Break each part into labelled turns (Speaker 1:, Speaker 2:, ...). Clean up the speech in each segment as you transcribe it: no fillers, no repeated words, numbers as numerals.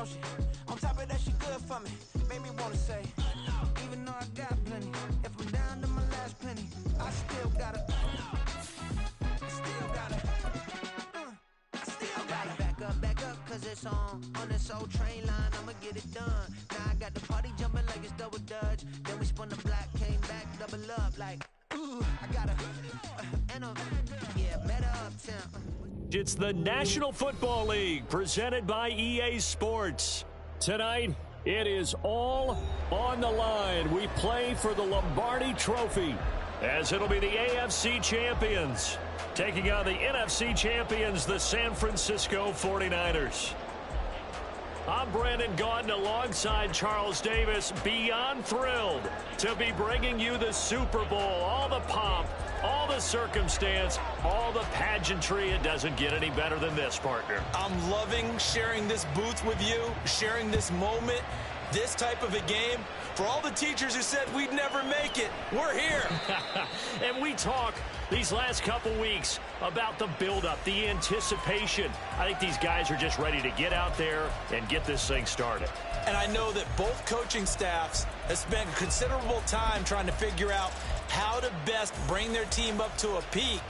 Speaker 1: don't she? On top of that, she good for me. Made me wanna say, even though I got plenty, if I'm down to my last penny, I still gotta back up, cause it's on this old train line, I'ma get it done. Now I got the party jumping like it's double dutch. Then we spun the block, came back, double up, like, ooh, I gotta, yeah, better uptown.
Speaker 2: It's the National Football League, presented by EA Sports. Tonight, it is all on the line. We play for the Lombardi Trophy, as it'll be the AFC champions taking on the NFC champions, the San Francisco 49ers. I'm Brandon Gaudin alongside Charles Davis, beyond thrilled to be bringing you the Super Bowl. All the pomp, all the circumstance, all the pageantry. It doesn't get any better than this, partner.
Speaker 3: I'm loving sharing this booth with you, sharing this moment, this type of a game. For all the teachers who said we'd never make it, we're here.
Speaker 2: And we talk these last couple weeks about the buildup, the anticipation. I think these guys are just ready to get out there and get this thing started.
Speaker 3: And I know that both coaching staffs have spent considerable time trying to figure out how to best bring their team up to a peak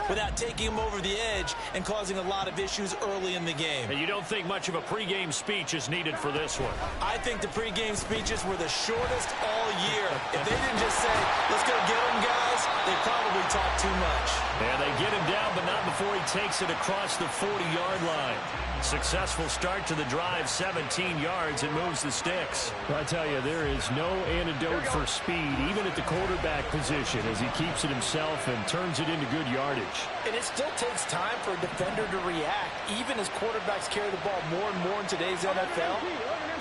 Speaker 3: without taking them over the edge and causing a lot of issues early in the game.
Speaker 2: And you don't think much of a pregame speech is needed for this one?
Speaker 3: I think the pregame speeches were the shortest all year. If they didn't just say, let's go get them, guys, they probably talked too much.
Speaker 2: And they get him down, but not before he takes it across the 40-yard line. Successful start to the drive, 17 yards, and moves the sticks. I tell you, there is no antidote for speed, even at the quarterback position, as he keeps it himself and turns it into good yardage.
Speaker 4: And it still takes time for a defender to react, even as quarterbacks carry the ball more and more in today's NFL.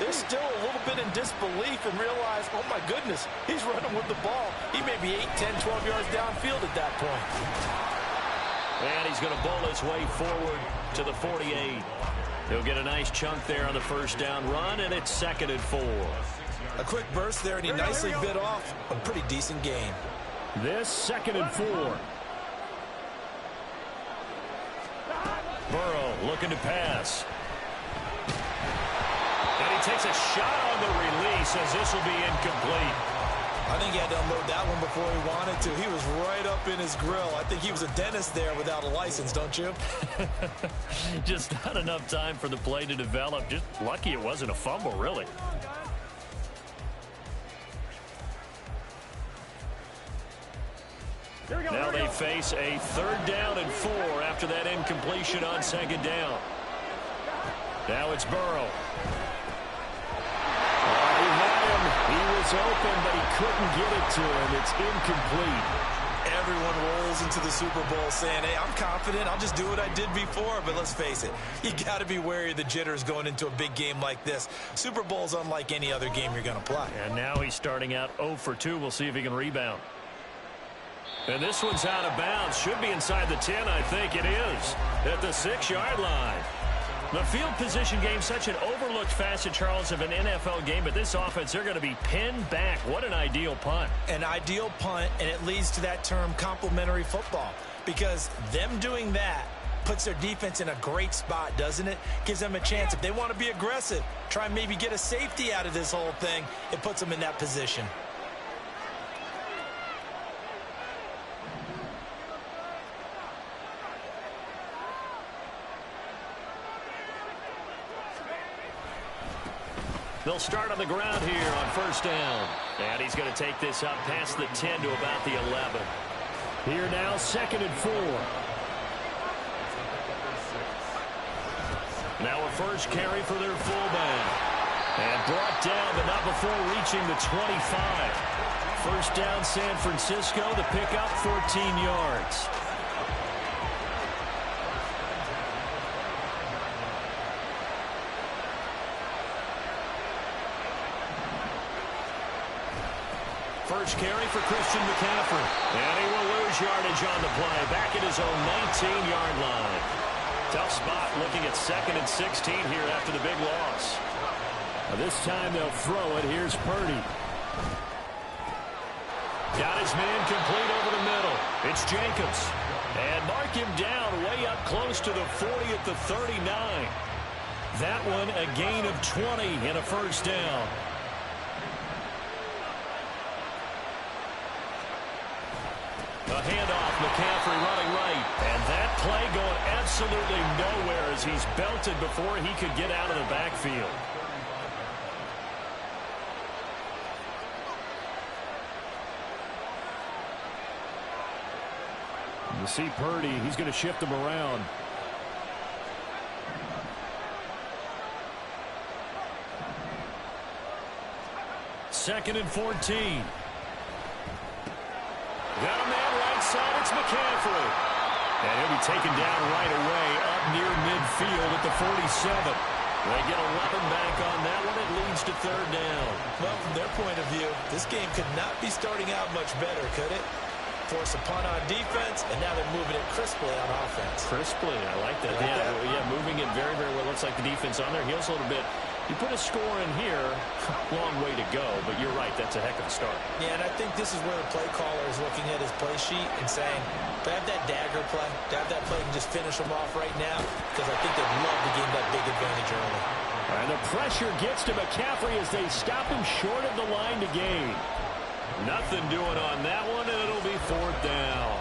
Speaker 4: They're still a little bit in disbelief and realize, oh my goodness, he's running with the ball. He may be 8, 10, 12 yards downfield at that point.
Speaker 2: And he's going to bowl his way forward to the 48. He'll get a nice chunk there on the first down run, and it's 2nd and 4.
Speaker 3: A quick burst there, and he nicely bit off a pretty decent gain.
Speaker 2: This 2nd and 4. Burrow looking to pass. And he takes a shot on the release as this will be incomplete.
Speaker 3: I think he had to unload that one before he wanted to. He was right up in his grill. I think he was a dentist there without a license, don't you?
Speaker 2: Just not enough time for the play to develop. Just lucky it wasn't a fumble, really. Now they face a 3rd down and 4 after that incompletion on 2nd down. Now it's Burrow. He was open, but he couldn't get it to him. It's incomplete.
Speaker 3: Everyone rolls into the Super Bowl saying, hey, I'm confident. I'll just do what I did before. But let's face it, you got to be wary of the jitters going into a big game like this. Super Bowl's unlike any other game you're going to play.
Speaker 2: And now he's starting out 0 for 2. We'll see if he can rebound. And this one's out of bounds. Should be inside the 10, I think it is. At the 6-yard line. The field position game, such an overlooked facet, Charles, of an NFL game, but this offense, they're going to be pinned back. What an ideal punt.
Speaker 3: An ideal punt, and it leads to that term complementary football, because them doing that puts their defense in a great spot, doesn't it? Gives them a chance. If they want to be aggressive, try and maybe get a safety out of this whole thing, it puts them in that position.
Speaker 2: They'll start on the ground here on 1st down. And he's going to take this up past the 10 to about the 11. Here now, 2nd and 4. Now a first carry for their fullback. And brought down, but not before reaching the 25. 1st down, San Francisco. The pickup, 14 yards. First carry for Christian McCaffrey. And he will lose yardage on the play. Back at his own 19-yard line. Tough spot looking at 2nd and 16 here after the big loss. Now this time they'll throw it. Here's Purdy. Got his man complete over the middle. It's Jacobs. And mark him down way up close to the 40 at the 39. That one a gain of 20 and a first down. A handoff, McCaffrey running right. And that play going absolutely nowhere as he's belted before he could get out of the backfield. You see Purdy, he's going to shift him around. Second and 14. Got a man right side, it's McCaffrey. And he'll be taken down right away up near midfield at the 47. They get 11 back on that one. It leads to third down.
Speaker 3: Well, from their point of view, this game could not be starting out much better, could it? Force a punt on defense, and now they're moving it crisply on offense.
Speaker 2: Crisply, I like that. Yeah, moving it very, very well. Looks like the defense on their heels a little bit. You put a score in here, long way to go, but you're right, that's a heck of a start.
Speaker 3: Yeah, and I think this is where the play caller is looking at his play sheet and saying, to have that dagger play, to have that play and just finish them off right now, because I think they'd love to gain that big advantage early.
Speaker 2: And the pressure gets to McCaffrey as they stop him short of the line to gain. Nothing doing on that one, and it'll be fourth down.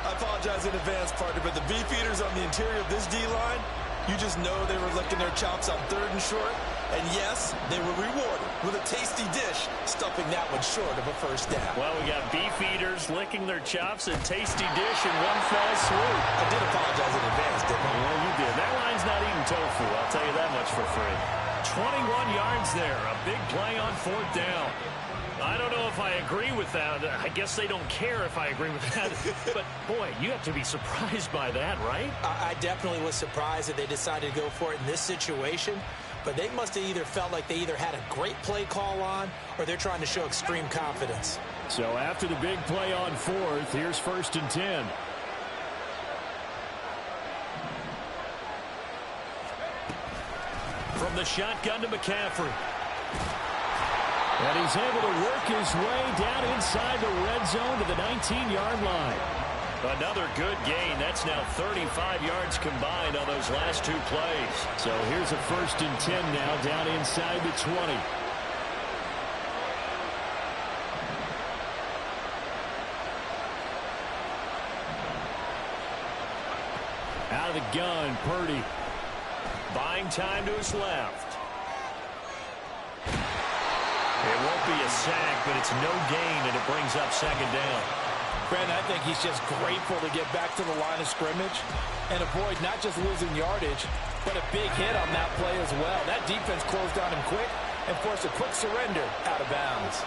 Speaker 3: I apologize in advance, partner, but the beefeaters on the interior of this D-line, you just know they were licking their chops on third and short. And yes, they were rewarded with a tasty dish, stuffing that one short of a first down.
Speaker 2: Well, we got beefeaters licking their chops and tasty dish in one fell swoop.
Speaker 3: I did apologize in advance, didn't I?
Speaker 2: Well, you did. That line's not eating tofu, I'll tell you that much for free. 21 yards there, a big play on fourth down. I don't know if I agree with that. I guess they don't care if I agree with that. But, boy, you have to be surprised by that, right?
Speaker 3: I definitely was surprised that they decided to go for it in this situation. But they must have either felt like they either had a great play call on or they're trying to show extreme confidence.
Speaker 2: So after the big play on fourth, here's first and 10. From the shotgun to McCaffrey. And he's able to work his way down inside the red zone to the 19-yard line. Another good gain. That's now 35 yards combined on those last two plays. So here's a first and 10 now down inside the 20. Out of the gun, Purdy. Buying time to his left. It won't be a sack, but it's no gain, and it brings up second down.
Speaker 4: Brandon, I think he's just grateful to get back to the line of scrimmage and avoid not just losing yardage, but a big hit on that play as well. That defense closed on him quick and forced a quick surrender out of bounds.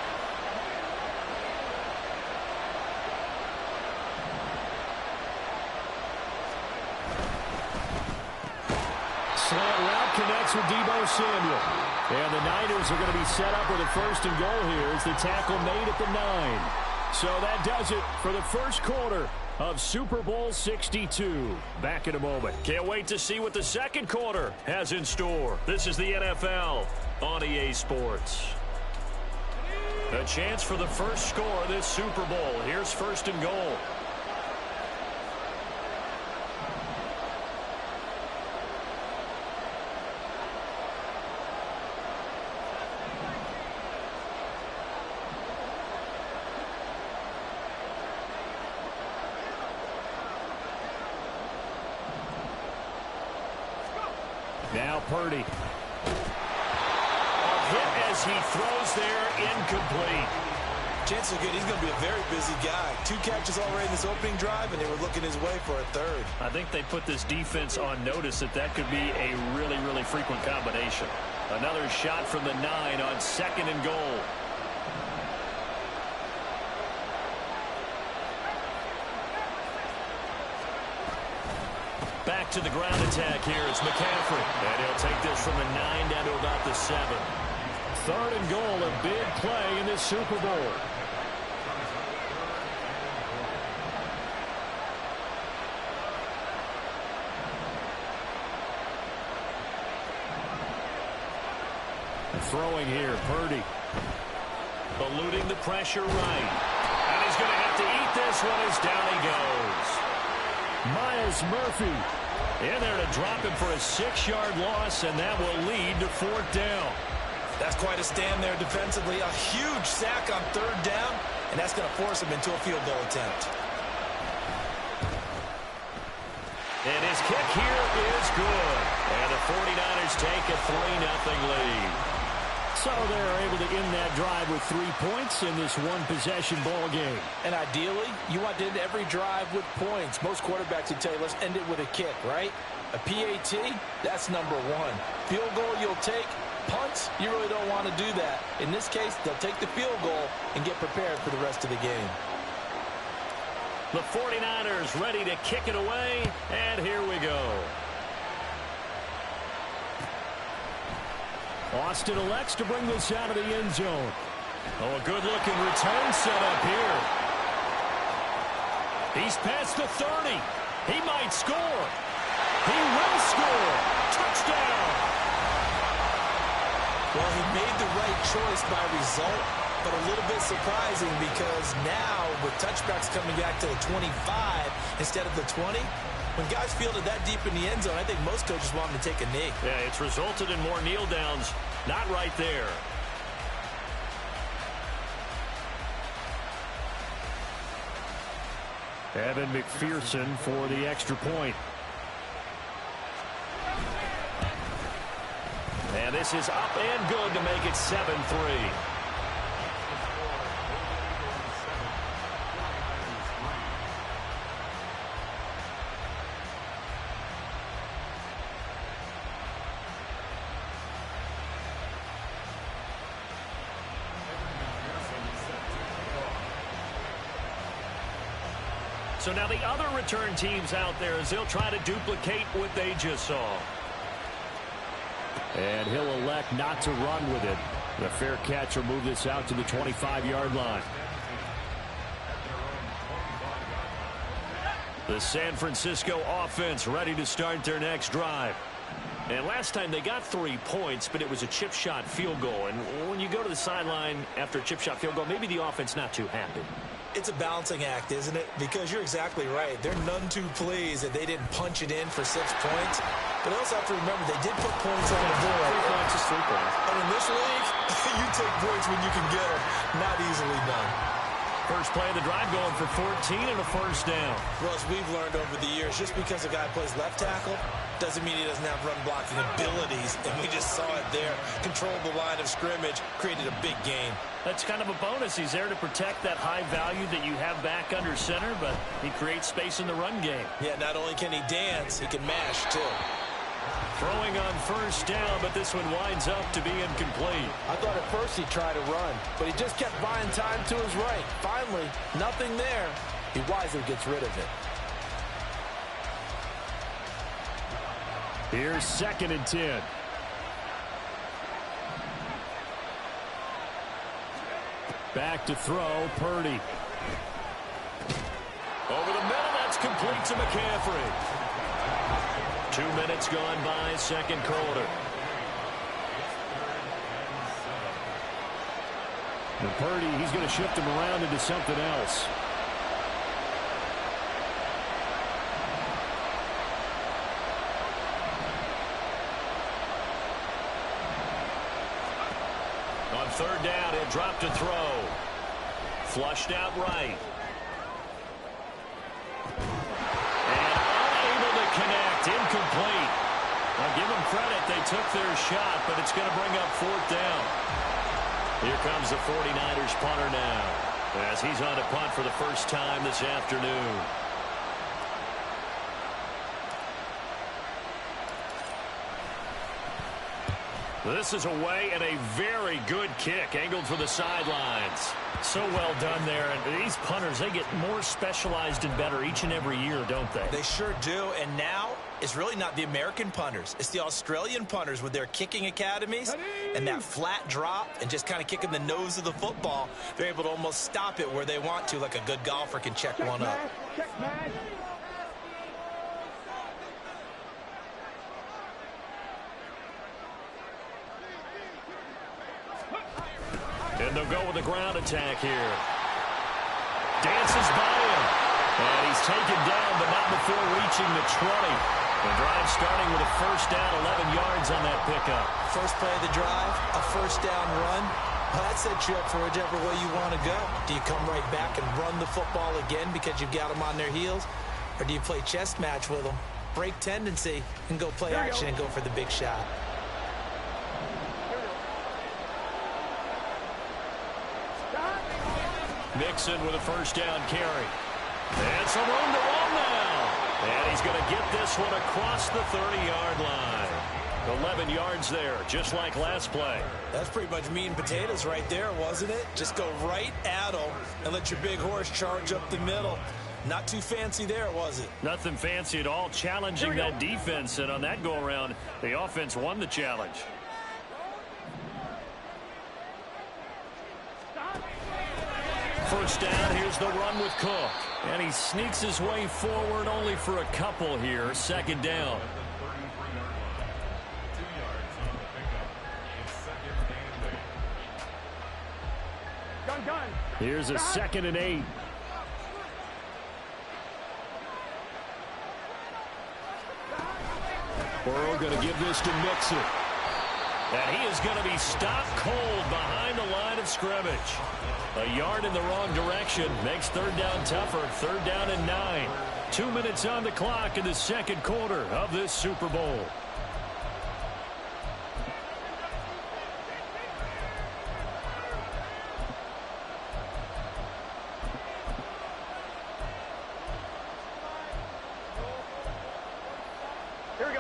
Speaker 2: Slant route connects with Deebo Samuel. And the Niners are going to be set up with a first and goal here as the tackle made at the 9. So that does it for the first quarter of Super Bowl 62. Back in a moment. Can't wait to see what the second quarter has in store. This is the NFL on EA Sports. A chance for the first score of this Super Bowl. Here's first and goal. Now Purdy. A hit as he throws there, incomplete.
Speaker 3: Chances are good he's going to be a very busy guy. 2 catches already in this opening drive, and they were looking his way for a third.
Speaker 2: I think they put this defense on notice that could be a really, really frequent combination. Another shot from the 9 on second and goal. Back to the ground attack here. It's McCaffrey. And he'll take this from the 9 down to about the 7. Third and goal, a big play in this Super Bowl. Throwing here, Purdy. Eluding the pressure right. And he's going to have to eat this one as down he goes. Myles Murphy In there to drop him for a 6-yard loss, and that will lead to 4th down.
Speaker 3: That's quite a stand there defensively. A huge sack on 3rd down, and that's going to force him into a field goal attempt.
Speaker 2: And his kick here is good. And the 49ers take a 3-0 lead. So they're able to end that drive with 3 points in this one-possession ball game.
Speaker 3: And ideally, you want to end every drive with points. Most quarterbacks would tell you, let's end it with a kick, right? A PAT, that's number 1. Field goal you'll take. Punts, you really don't want to do that. In this case, they'll take the field goal and get prepared for the rest of the game.
Speaker 2: The 49ers ready to kick it away, and here we go. Austin elects to bring this out of the end zone. Oh, a good-looking return set up here. He's past the 30. He might score. He will score. Touchdown.
Speaker 3: Well, he made the right choice by result, but a little bit surprising because now with touchbacks coming back to the 25 instead of the 20, when guys fielded that deep in the end zone, I think most coaches want them to take a knee.
Speaker 2: Yeah, it's resulted in more kneel downs. Not right there. Evan McPherson for the extra point. And this is up and good to make it 7-3. So now the other return teams out there as they'll try to duplicate what they just saw. And he'll elect not to run with it. The fair catch will move this out to the 25-yard line. The San Francisco offense ready to start their next drive. And last time they got 3 points, but it was a chip shot field goal. And when you go to the sideline after a chip shot field goal, maybe the offense not too happy.
Speaker 3: It's a balancing act, isn't it? Because you're exactly right. They're none too pleased that they didn't punch it in for 6 points. But they also have to remember they did put points on the board.
Speaker 2: 3 points is 3 points.
Speaker 3: And in this league, you take points when you can get them. Not easily done.
Speaker 2: First play of the drive going for 14 and a first down.
Speaker 3: Russ, we've learned over the years, just because a guy plays left tackle doesn't mean he doesn't have run blocking abilities. And we just saw it there. Controlled the line of scrimmage, created a big gain.
Speaker 2: That's kind of a bonus. He's there to protect that high value that you have back under center, but he creates space in the run game.
Speaker 3: Yeah, not only can he dance, he can mash, too.
Speaker 2: Throwing on first down, but this one winds up to be incomplete.
Speaker 3: I thought at first he'd try to run, but he just kept buying time to his right. Finally, nothing there. He wisely gets rid of it.
Speaker 2: Here's 2nd and 10. Back to throw, Purdy. Over the middle, that's complete to McCaffrey. 2 minutes gone by, second quarter. And Purdy, he's going to shift him around into something else. On 3rd down, he'll drop to throw. Flushed out right. Connect, incomplete. I'll give them credit. They took their shot, but it's going to bring up 4th down. Here comes the 49ers punter now as he's on to punt for the first time this afternoon. This is away and a very good kick angled for the sidelines. So well done there. And these punters, they get more specialized and better each and every year, don't they?
Speaker 3: They sure do. And now it's really not the American punters. It's the Australian punters with their kicking academies and that flat drop and just kind of kicking the nose of the football. They're able to almost stop it where they want to, like a good golfer can check one up.
Speaker 2: And they'll go with the ground attack here. Dances by him. And he's taken down, but not before reaching the 20. The drive starting with a first down, 11 yards on that pickup.
Speaker 3: First play of the drive, a first down run. Well, that sets you up for whichever way you want to go. Do you come right back and run the football again because you've got them on their heels? Or do you play chess match with them, break tendency, and go play action and go for the big shot?
Speaker 2: Mixon with a first down carry. And some room to run now. And he's going to get this one across the 30-yard line. 11 yards there, just like last play.
Speaker 3: That's pretty much meat and potatoes right there, wasn't it? Just go right at him and let your big horse charge up the middle. Not too fancy there, was it?
Speaker 2: Nothing fancy at all, challenging that defense. And on that go-around, the offense won the challenge. First down, here's the run with Cook. And he sneaks his way forward only for a couple here. Second down. Here's a 2nd and 8. Burrow going to give this to Mixon. And he is going to be stopped cold behind the line of scrimmage. A yard in the wrong direction makes third down tougher. Third down and 9. 2 minutes on the clock in the second quarter of this Super Bowl.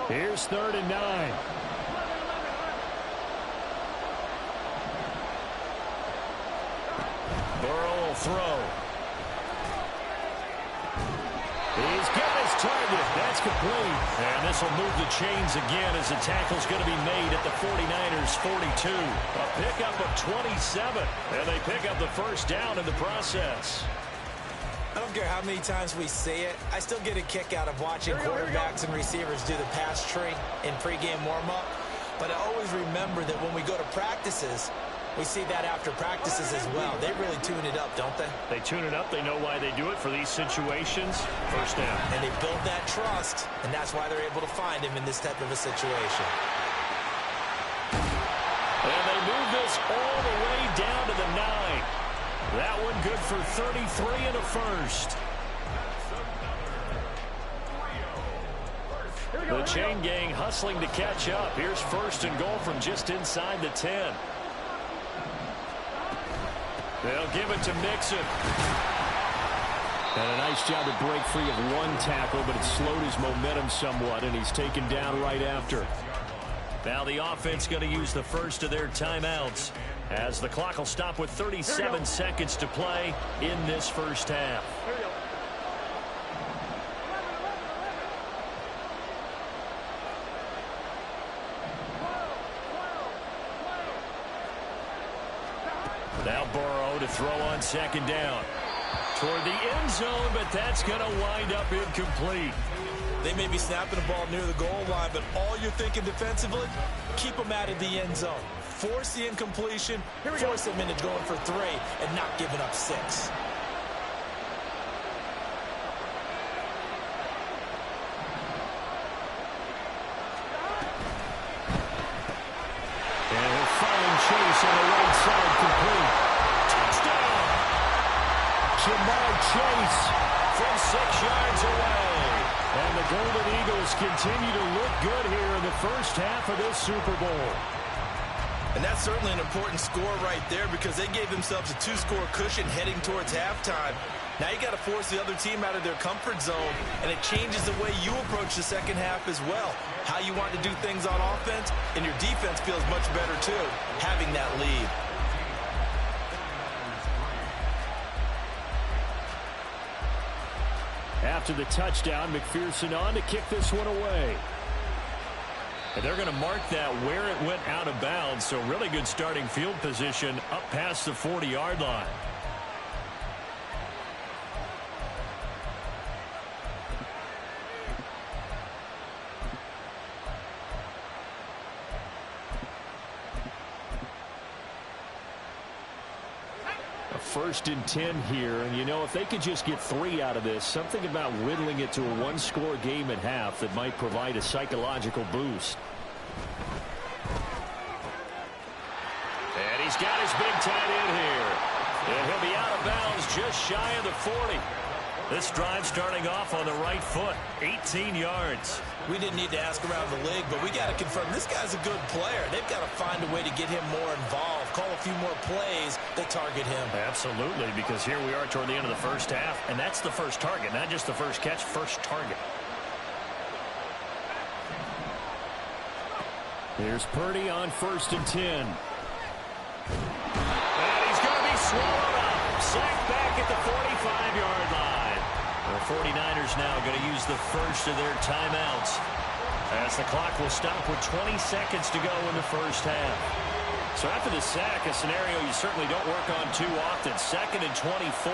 Speaker 2: Here's 3rd and 9. Burrow will throw. He's got his target. That's complete. And this will move the chains again as the tackle's going to be made at the 49ers 42. A pickup of 27. And they pick up the first down in the process.
Speaker 3: I don't care how many times we say it, I still get a kick out of watching quarterbacks and receivers do the pass tree in pregame warm-up. But I always remember that when we go to practices, we see that after practices as well. They really tune it up, don't they?
Speaker 2: They tune it up. They know why they do it for these situations. First down.
Speaker 3: And they build that trust, and that's why they're able to find him in this type of a situation.
Speaker 2: And they move this all the way down to the 9. That one good for 33 and a first. The chain gang hustling to catch up. Here's 1st and goal from just inside the 10. They'll give it to Mixon. And a nice job to break free of one tackle, but it slowed his momentum somewhat, and he's taken down right after. Now the offense going to use the first of their timeouts, as the clock will stop with 37 seconds to play in this first half. Now Burrow to throw on 2nd down. Toward the end zone, but that's going to wind up incomplete.
Speaker 3: They may be snapping the ball near the goal line, but all you're thinking defensively, keep them out of the end zone. Force the incompletion, force them into going for 3 and not giving up 6.
Speaker 2: And he'll find Chase on the right side, complete. Touchdown! Ja'Marr Chase from 6 yards away. And the Golden Eagles continue to look good here in the first half of this Super Bowl.
Speaker 4: And that's certainly an important score right there, because they gave themselves a 2-score cushion heading towards halftime. Now you got to force the other team out of their comfort zone, and it changes the way you approach the second half as well. How you want to do things on offense, and your defense feels much better too, having that lead.
Speaker 2: After the touchdown, McPherson on to kick this one away. And they're going to mark that where it went out of bounds, so really good starting field position up past the 40-yard line. A 1st and 10 here. And, you know, if they could just get 3 out of this, something about whittling it to a one-score game at half that might provide a psychological boost. And he's got his big tight end here. And he'll be out of bounds just shy of the 40. This drive starting off on the right foot, 18 yards.
Speaker 3: We didn't need to ask around the league, but we got to confirm this guy's a good player. They've got to find a way to get him more involved, call a few more plays that target him.
Speaker 2: Absolutely, because here we are toward the end of the first half, and that's the first target, not just the first catch, first target. Here's Purdy on 1st and 10. And he's going to be swallowed up. Sacked back at the 45-yard line. The 49ers now going to use the first of their timeouts as the clock will stop with 20 seconds to go in the first half. So after the sack, a scenario you certainly don't work on too often. 2nd and 24.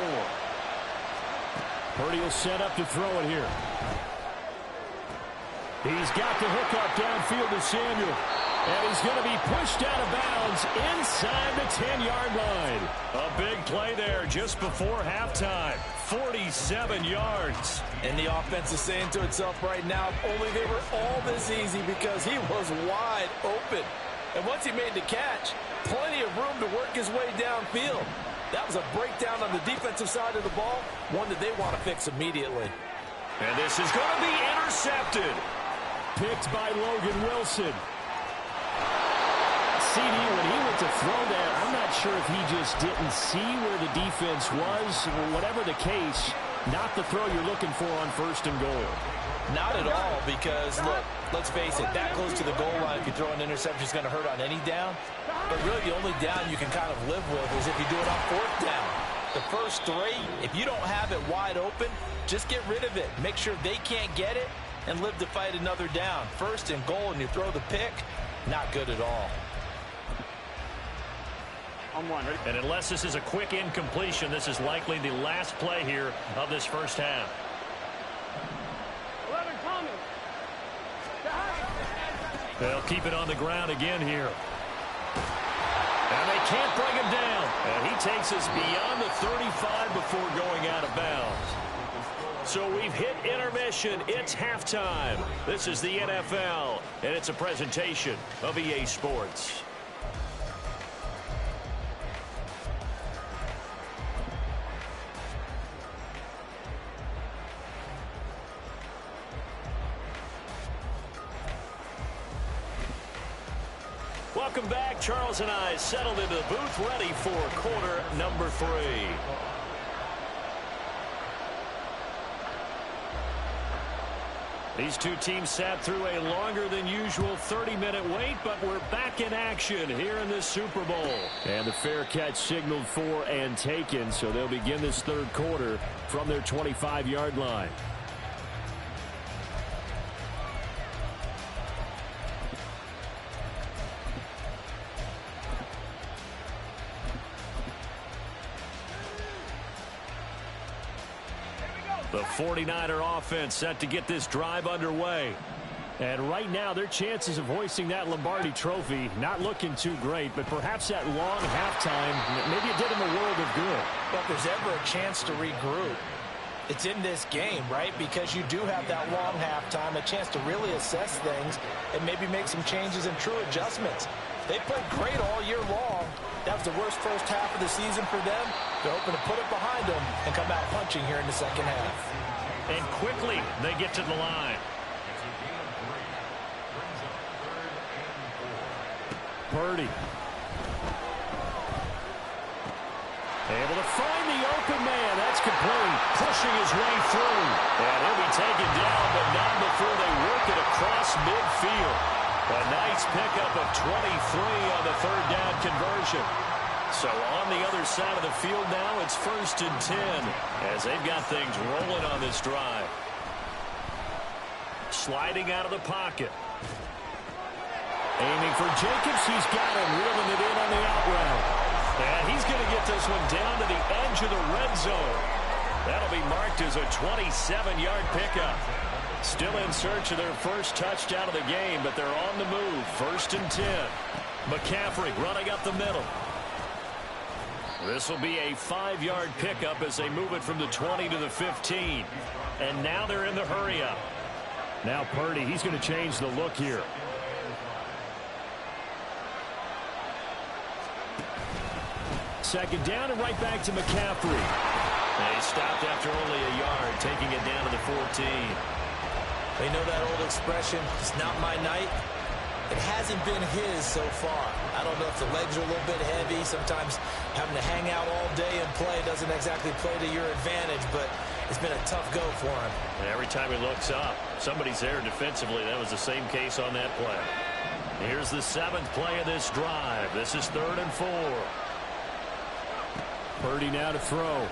Speaker 2: Purdy will set up to throw it here. He's got the hook up downfield to Samuel. And he's going to be pushed out of bounds inside the 10-yard line. A big play there just before halftime. 47 yards.
Speaker 3: And the offense is saying to itself right now, if only they were all this easy, because he was wide open. And once he made the catch, plenty of room to work his way downfield. That was a breakdown on the defensive side of the ball, one that they want to fix immediately.
Speaker 2: And this is going to be intercepted. Picked by Logan Wilson. CD, when he went to throw that, I'm not sure if he just didn't see where the defense was. Whatever the case, not the throw you're looking for on 1st and goal.
Speaker 3: Not at all, because, look, let's face it, that close to the goal line, if you throw an interception, is going to hurt on any down. But really the only down you can kind of live with is if you do it on 4th down. The first 3, if you don't have it wide open, just get rid of it. Make sure they can't get it and live to fight another down. 1st and goal and you throw the pick, not good at all.
Speaker 2: And unless this is a quick incompletion, this is likely the last play here of this first half. They'll keep it on the ground again here. And they can't bring him down. And he takes us beyond the 35 before going out of bounds. So we've hit intermission. It's halftime. This is the NFL, and it's a presentation of EA Sports. Welcome back. Charles and I settled into the booth, ready for quarter number 3. These two teams sat through a longer than usual 30-minute wait, but we're back in action here in this Super Bowl. And the fair catch signaled for and taken, so they'll begin this 3rd quarter from their 25-yard line. The 49er offense set to get this drive underway. And right now, their chances of hoisting that Lombardi trophy not looking too great, but perhaps that long halftime, maybe it did them a world of good.
Speaker 3: But if there's ever a chance to regroup, it's in this game, right? Because you do have that long halftime, a chance to really assess things and maybe make some changes and true adjustments. They played great all year long. That was the worst first half of the season for them. They're hoping to put it behind them and come out punching here in the second half.
Speaker 2: And quickly, they get to the line. Purdy. Able to find the open man. That's complete. Pushing his way through. And he'll be taken down, but not before they work it across midfield. A nice pickup of 23 on the 3rd down conversion. So on the other side of the field now, it's 1st and 10 as they've got things rolling on this drive. Sliding out of the pocket. Aiming for Jacobs. He's got him, reeling it in on the out route. And he's going to get this one down to the edge of the red zone. That'll be marked as a 27-yard pickup. Still in search of their first touchdown of the game, but they're on the move. 1st and 10. McCaffrey running up the middle. This will be a 5-yard pickup as they move it from the 20 to the 15. And now they're in the hurry-up. Now Purdy, he's going to change the look here. Second down and right back to McCaffrey. They stopped after only a yard, taking it down to the 14.
Speaker 3: They know that old expression, it's not my night. It hasn't been his so far. I don't know if the legs are a little bit heavy. Sometimes having to hang out all day and play doesn't exactly play to your advantage, but it's been a tough go for him.
Speaker 2: And every time he looks up, somebody's there defensively. That was the same case on that play. Here's the 7th play of this drive. This is 3rd and 4. Purdy now to throw.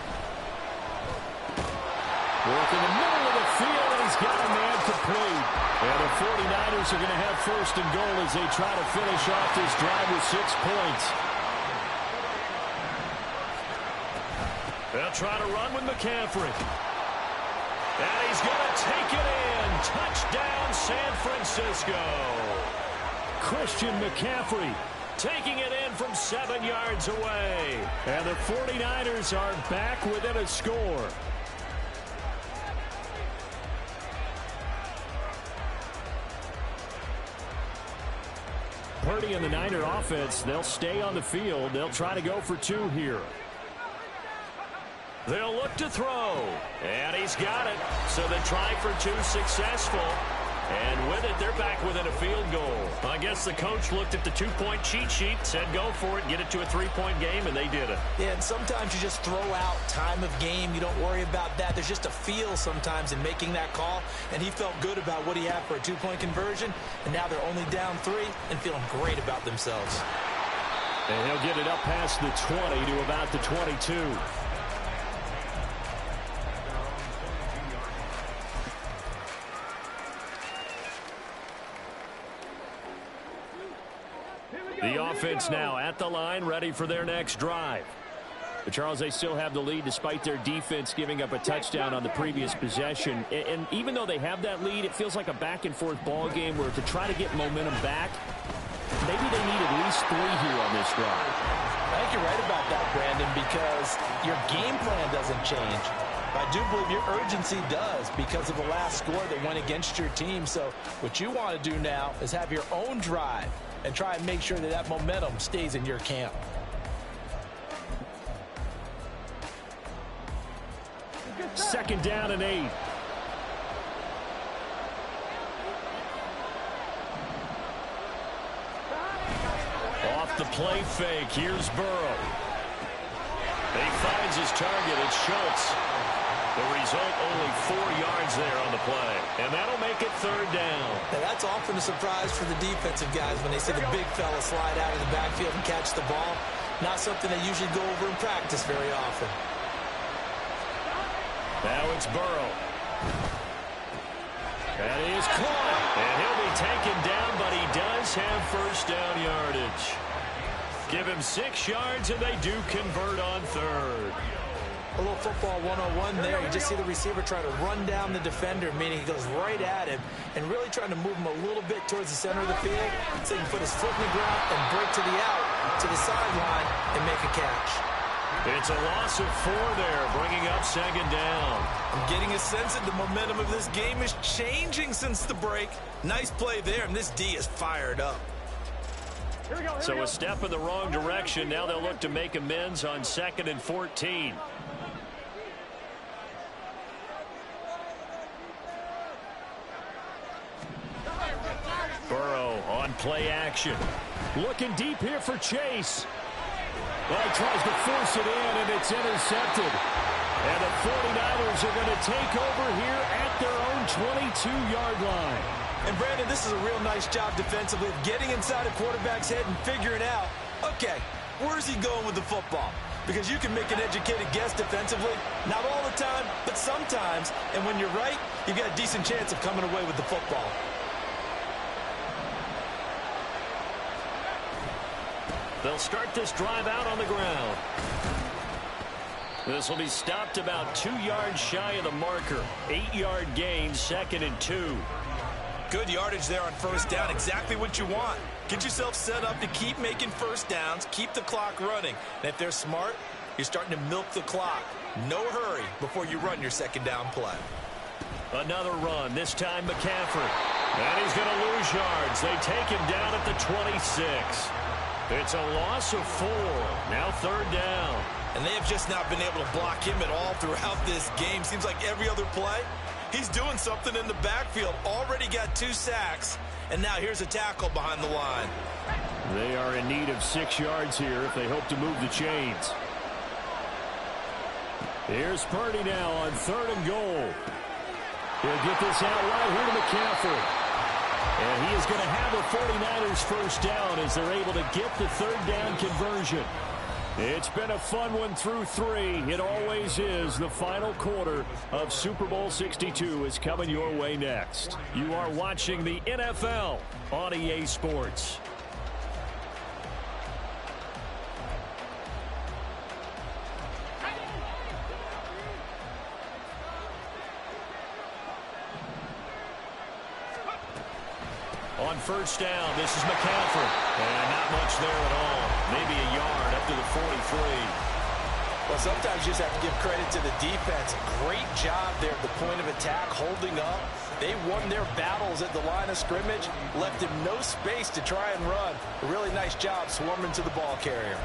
Speaker 2: Work in the middle of the field, and he's got a man complete. And the 49ers are going to have 1st and goal as they try to finish off this drive with 6 points. They'll try to run with McCaffrey. And he's going to take it in. Touchdown, San Francisco. Christian McCaffrey taking it in from 7 yards away. And the 49ers are back within a score. Purdy and the Niner offense, they'll stay on the field. They'll try to go for 2 here. They'll look to throw. And he's got it. So they try for 2 successful. And with it, they're back within a field goal. I guess the coach looked at the 2-point cheat sheet, said go for it, get it to a 3-point game, and they did it.
Speaker 3: Yeah, and sometimes you just throw out time of game. You don't worry about that. There's just a feel sometimes in making that call, and he felt good about what he had for a 2-point conversion, and now they're only down 3 and feeling great about themselves.
Speaker 2: And he'll get it up past the 20 to about the 22. The offense now at the line, ready for their next drive. But Charles, they still have the lead despite their defense giving up a touchdown on the previous possession. And even though they have that lead, it feels like a back-and-forth ball game where to try to get momentum back, maybe they need at least 3 here on this drive.
Speaker 3: I think you're right about that, Brandon, because your game plan doesn't change. I do believe your urgency does because of the last score that went against your team. So what you want to do now is have your own drive and try and make sure that that momentum stays in your camp.
Speaker 2: Second down and 8. Off the play fake. Here's Burrow. He finds his target. It's Schultz. The result, only 4 yards there on the play. And that'll make it 3rd down.
Speaker 3: Now, that's often a surprise for the defensive guys when they see the big fella slide out of the backfield and catch the ball. Not something they usually go over in practice very often.
Speaker 2: Now it's Burrow. That is caught. And he'll be taken down, but he does have 1st down yardage. Give him 6 yards, and they do convert on 3rd.
Speaker 3: A little football 101 there. You just see the receiver try to run down the defender, meaning he goes right at him and really trying to move him a little bit towards the center of the field so he can put his foot in the ground and break to the out, to the sideline, and make a catch.
Speaker 2: It's a loss of 4 there, bringing up 2nd down.
Speaker 3: I'm getting a sense that the momentum of this game is changing since the break. Nice play there, and this D is fired up.
Speaker 2: So a step in the wrong direction. Now they'll look to make amends on 2nd and 14. Burrow on play action. Looking deep here for Chase. Well, he tries to force it in, and it's intercepted. And the 49ers are going to take over here at their own 22-yard line.
Speaker 3: And, Brandon, this is a real nice job defensively of getting inside a quarterback's head and figuring out, okay, where's he going with the football? Because you can make an educated guess defensively, not all the time, but sometimes. And when you're right, you've got a decent chance of coming away with the football.
Speaker 2: They'll start this drive out on the ground. This will be stopped about 2 yards shy of the marker. 8-yard gain, 2nd and 2.
Speaker 3: Good yardage there on 1st down. Exactly what you want. Get yourself set up to keep making 1st downs, keep the clock running. And if they're smart, You're starting to milk the clock. No hurry before you run your second down play.
Speaker 2: Another run, this time McCaffrey. And he's going to lose yards. They take him down at the 26. It's a loss of 4. Now third down.
Speaker 3: And they have just not been able to block him at all throughout this game. Seems like every other play, he's doing something in the backfield. Already got 2 sacks. And now here's a tackle behind the line.
Speaker 2: They are in need of 6 yards here if they hope to move the chains. Here's Purdy now on 3rd and goal. He'll get this out right here to McCaffrey. And he is going to have the 49ers first down as they're able to get the 3rd down conversion. It's been a fun one through 3. It always is. The final quarter of Super Bowl 62 is coming your way next. You are watching the NFL on EA Sports. On first down, this is McCaffrey. And not much there at all. Maybe a yard up to the 43.
Speaker 3: Well, sometimes you just have to give credit to the defense. Great job there at the point of attack, holding up. They won their battles at the line of scrimmage, left him no space to try and run. A really nice job swarming to the ball carrier.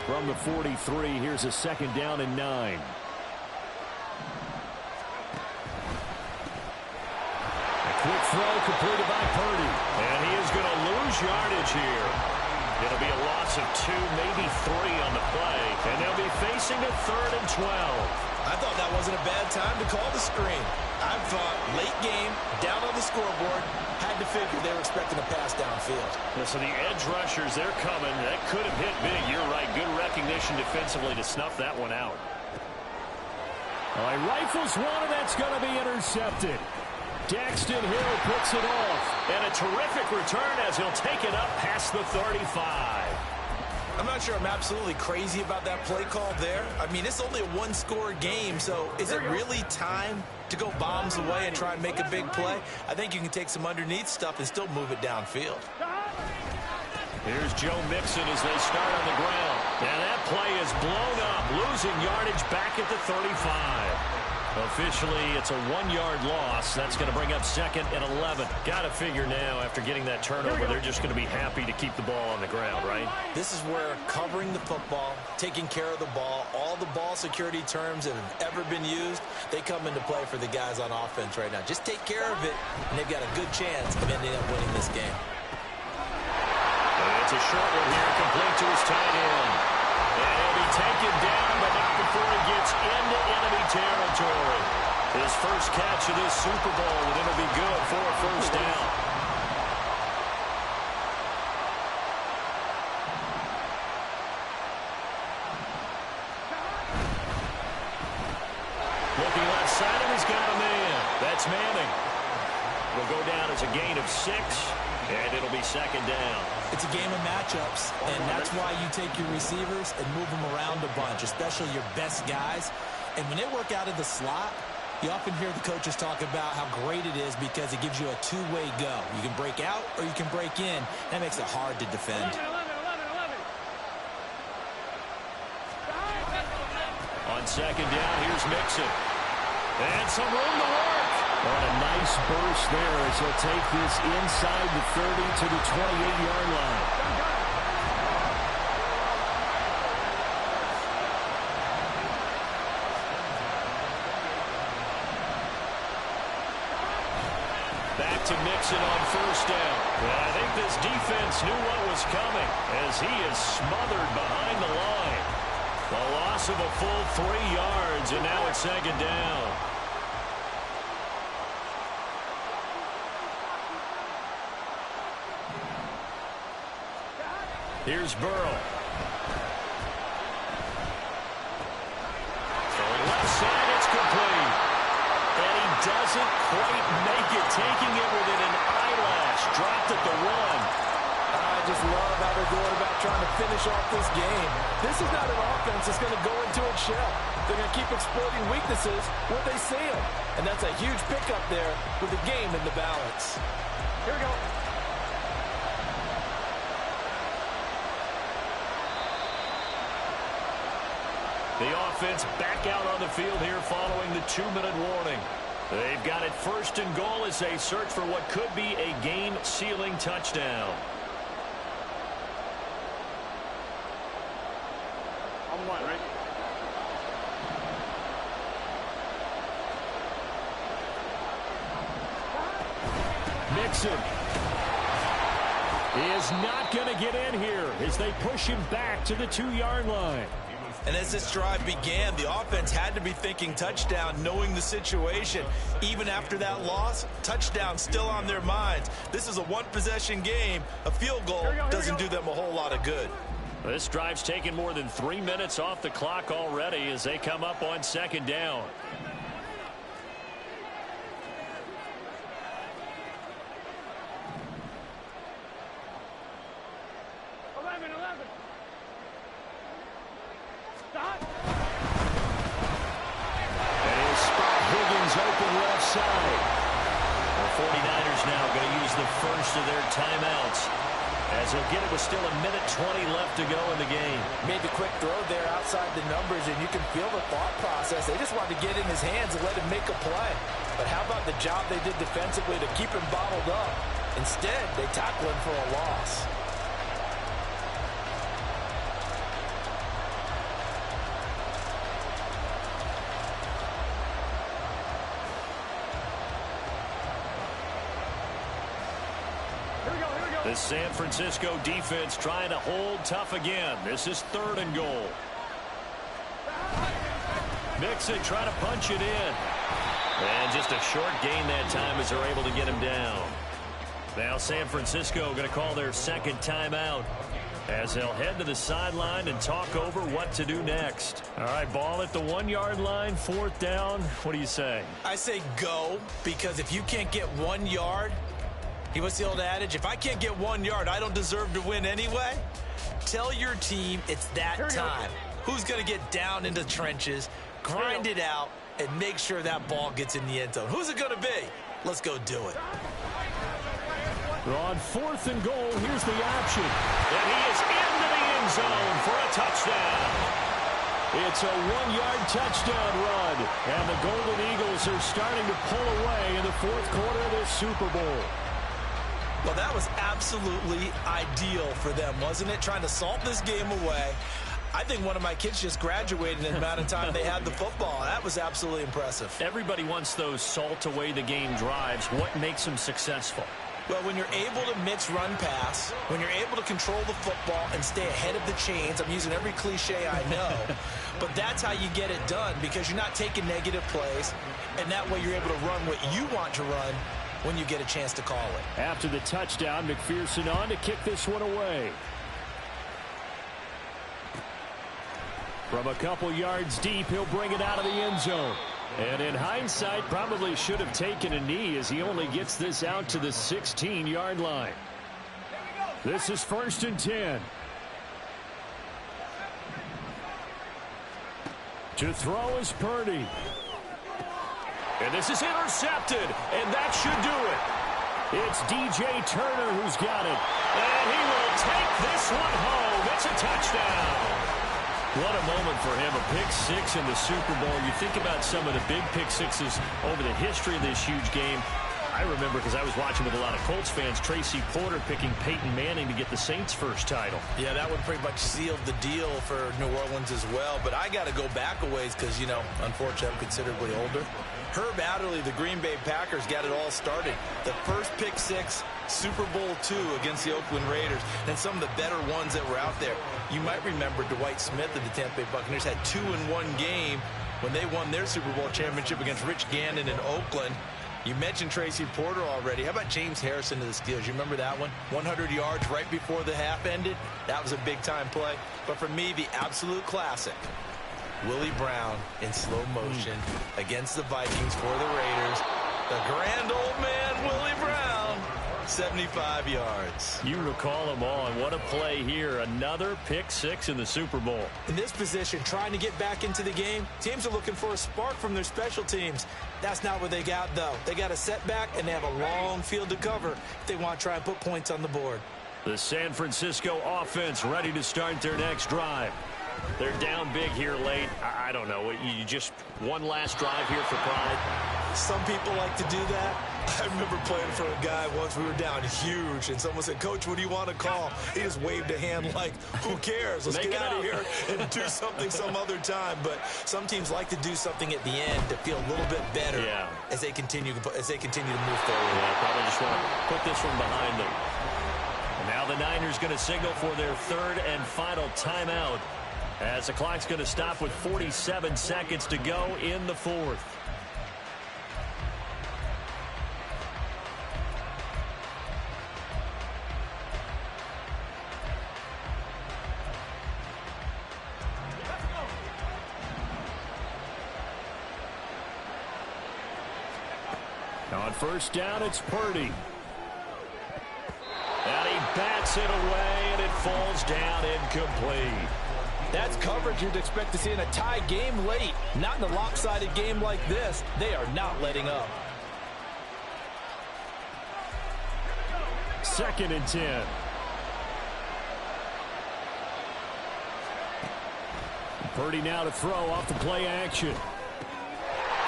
Speaker 2: From the 43, here's a 2nd down and 9. Quick throw completed by Purdy. And he is going to lose yardage here. It'll be a loss of 2, maybe 3 on the play. And they'll be facing a 3rd and 12.
Speaker 3: I thought that wasn't a bad time to call the screen. I thought late game, down on the scoreboard, had to figure they were expecting a pass downfield.
Speaker 2: So the edge rushers, they're coming. That could have hit big. You're right. Good recognition defensively to snuff that one out. All right, rifles one, and that's going to be intercepted. Daxton Hill picks it off. And a terrific return as he'll take it up past the 35.
Speaker 3: I'm not sure I'm absolutely crazy about that play call there. I mean, it's only a 1-score game, so is it really time to go bombs away and try and make a big play? I think you can take some underneath stuff and still move it downfield.
Speaker 2: Here's Joe Mixon as they start on the ground. And that play is blown up, losing yardage back at the 35. Officially, it's a 1-yard loss. That's going to bring up 2nd and 11. Got to figure now, after getting that turnover, they're just going to be happy to keep the ball on the ground, right?
Speaker 3: This is where covering the football, taking care of the ball, all the ball security terms that have ever been used, they come into play for the guys on offense right now. Just take care of it, and they've got a good chance of ending up winning this game.
Speaker 2: And it's a short one here, complete to his tight end. And he'll be taken down, but not before he gets into enemy territory. His first catch of this Super Bowl, and it'll be good for a first down. Looking left side, and he's got a man. That's Manning. Will go down as a gain of 6, and it'll be 2nd down.
Speaker 3: It's a game of matchups, and that's why you take your receivers and move them around a bunch, especially your best guys. And when they work out of the slot, you often hear the coaches talk about how great it is because it gives you a 2-way go. You can break out or you can break in. That makes it hard to defend.
Speaker 2: On 2nd down, here's Mixon. And some room to work. On a nice burst there as he'll take this inside the 30 to the 28-yard line. Back to Mixon on first down. And I think this defense knew what was coming as he is smothered behind the line. A loss of a full 3 yards, and now it's 2nd down. Here's Burrow. Throwing left side, it's complete. And he doesn't quite make it, taking it within an eyelash. Dropped at the 1.
Speaker 4: I just love how they're going about trying to finish off this game. This is not an offense that's going to go into its shell. They're going to keep exploiting weaknesses when they see them. And that's a huge pickup there with the game in the balance. Here we go.
Speaker 2: The offense back out on the field here following the 2-minute warning. They've got it 1st and goal as they search for what could be a game-sealing touchdown.
Speaker 5: On one, right?
Speaker 2: Mixon is not going to get in here as they push him back to the 2-yard line.
Speaker 3: And as this drive began, the offense had to be thinking touchdown, knowing the situation. Even after that loss, touchdown still on their minds. This is a one-possession game. A field goal doesn't do them a whole lot of good.
Speaker 2: This drive's taken more than 3 minutes off the clock already as they come up on 2nd down. The 49ers now going to use the first of their timeouts as they'll get it with still 1:20 left to go in the game.
Speaker 4: Made the quick throw there outside the numbers, and you can feel the thought process. They just wanted to get in his hands and let him make a play. But how about the job they did defensively to keep him bottled up? Instead, they tackle him for a loss.
Speaker 2: The San Francisco defense trying to hold tough again. This is 3rd and goal. Mixon trying to punch it in. And just a short gain that time as they're able to get him down. Now San Francisco going to call their 2nd timeout as they'll head to the sideline and talk over what to do next. All right, ball at the 1-yard line, 4th down. What do you say?
Speaker 3: I say go, because if you can't get 1 yard, what's the old adage? If I can't get 1 yard, I don't deserve to win anyway. Tell your team it's that time. Who's going to get down into the trenches, grind it out, and make sure that ball gets in the end zone? Who's it going to be? Let's go do it.
Speaker 2: On 4th and goal, here's the option. And he is into the end zone for a touchdown. It's a 1-yard touchdown run. And the Golden Eagles are starting to pull away in the 4th quarter of this Super Bowl.
Speaker 3: Well, that was absolutely ideal for them, wasn't it? Trying to salt this game away. I think one of my kids just graduated in the amount of time they had the football. That was absolutely impressive.
Speaker 2: Everybody wants those salt away the game drives. What makes them successful?
Speaker 3: Well, when you're able to mix run pass, when you're able to control the football and stay ahead of the chains, I'm using every cliche I know, but that's how you get it done, because you're not taking negative plays, and that way you're able to run what you want to run when you get a chance to call it.
Speaker 2: After the touchdown, McPherson on to kick this one away. From a couple yards deep, he'll bring it out of the end zone. And in hindsight, probably should have taken a knee as he only gets this out to the 16-yard line. This is 1st and 10. To throw is Purdy. And this is intercepted, and that should do it. It's DJ Turner who's got it. And he will take this one home. It's a touchdown. What a moment for him, a pick 6 in the Super Bowl. You think about some of the big pick 6s over the history of this huge game. I remember, because I was watching with a lot of Colts fans, Tracy Porter picking Peyton Manning to get the Saints' first title.
Speaker 3: Yeah, that one pretty much sealed the deal for New Orleans as well. But I got to go back a ways because, you know, unfortunately I'm considerably older. Herb Adderley, the Green Bay Packers, got it all started. The first pick 6, Super Bowl II against the Oakland Raiders, and some of the better ones that were out there. You might remember Dwight Smith of the Tampa Bay Buccaneers had 2 in one game when they won their Super Bowl championship against Rich Gannon in Oakland. You mentioned Tracy Porter already. How about James Harrison to the Steelers? You remember that one? 100 yards right before the half ended. That was a big-time play. But for me, the absolute classic, Willie Brown in slow motion against the Vikings for the Raiders. The grand old man, Willie Brown, 75 yards.
Speaker 2: You recall them all, and what a play here. Another pick 6 in the Super Bowl.
Speaker 3: In this position, trying to get back into the game, teams are looking for a spark from their special teams. That's not what they got, though. They got a setback, and they have a long field to cover if they want to try and put points on the board.
Speaker 2: The San Francisco offense ready to start their next drive. They're down big here late. I don't know. You just one last drive here for pride.
Speaker 3: Some people like to do that. I remember playing for a guy once. We were down huge, and someone said, "Coach, what do you want to call?" He just waved a hand like, "Who cares? Let's get out of here and do something some other time." But some teams like to do something at the end to feel a little bit better as they continue to move forward.
Speaker 2: Yeah, probably just want to put this one behind them. And now the Niners going to signal for their third and final timeout, as the clock's going to stop with 47 seconds to go in the fourth. On first down, it's Purdy. And he bats it away, and it falls down incomplete.
Speaker 4: That's coverage you'd expect to see in a tie game late. Not in a lopsided game like this. They are not letting up.
Speaker 2: 2nd and 10. Purdy now to throw off the play action.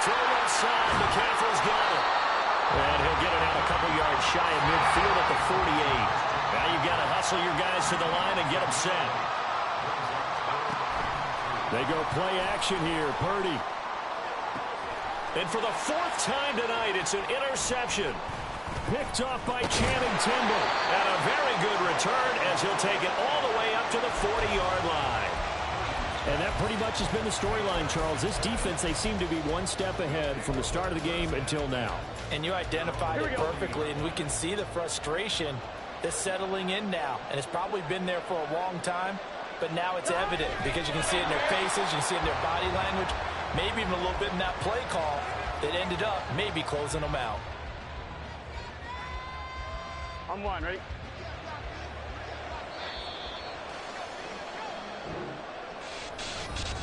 Speaker 2: Throw left side. McCaffrey's got it. And he'll get it out a couple yards shy of midfield at the 48. Now you've got to hustle your guys to the line and get them set. They go play action here. Purdy. And for the 4th time tonight, it's an interception. Picked off by Channing Tindall. And a very good return as he'll take it all the way up to the 40-yard line.
Speaker 5: And that pretty much has been the storyline, Charles. This defense, they seem to be one step ahead from the start of the game until now.
Speaker 4: And you identified it perfectly, and we can see the frustration that's settling in now. And it's probably been there for a long time, but now it's evident because you can see it in their faces, you can see it in their body language, maybe even a little bit in that play call that ended up maybe closing them out.
Speaker 6: On one, ready?